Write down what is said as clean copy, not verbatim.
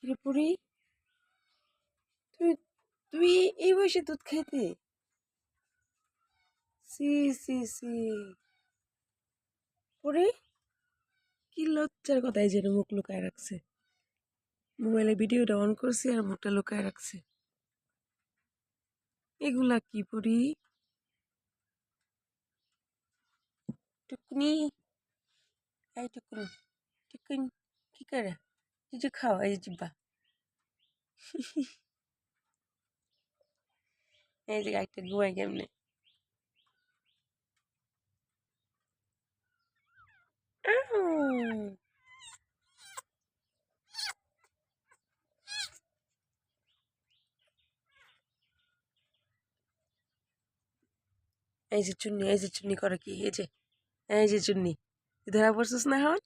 কিরে পড়ি, তুই তুই এই বয়সে দুধ খাইতে? সি সি সি পড়ি, কি লজ্জার কথা! এই যেন মুখ লুকায় রাখছে, মোবাইলে ভিডিওটা অন করছি আর মুখটা লুকায় রাখছে। এগুলা কি পড়ি? টুকনি, এই টুকুন, টুকুন, কি করে? কিছু খাও, এই যে জিব্বা। এই যে একটা ঘুমাই কেমনে। আউ! এই যে চুন্নি, এই যে চুন্নি করে কি? এই যে চুন্নি, তুই ধরা পড়ছিস না এখন?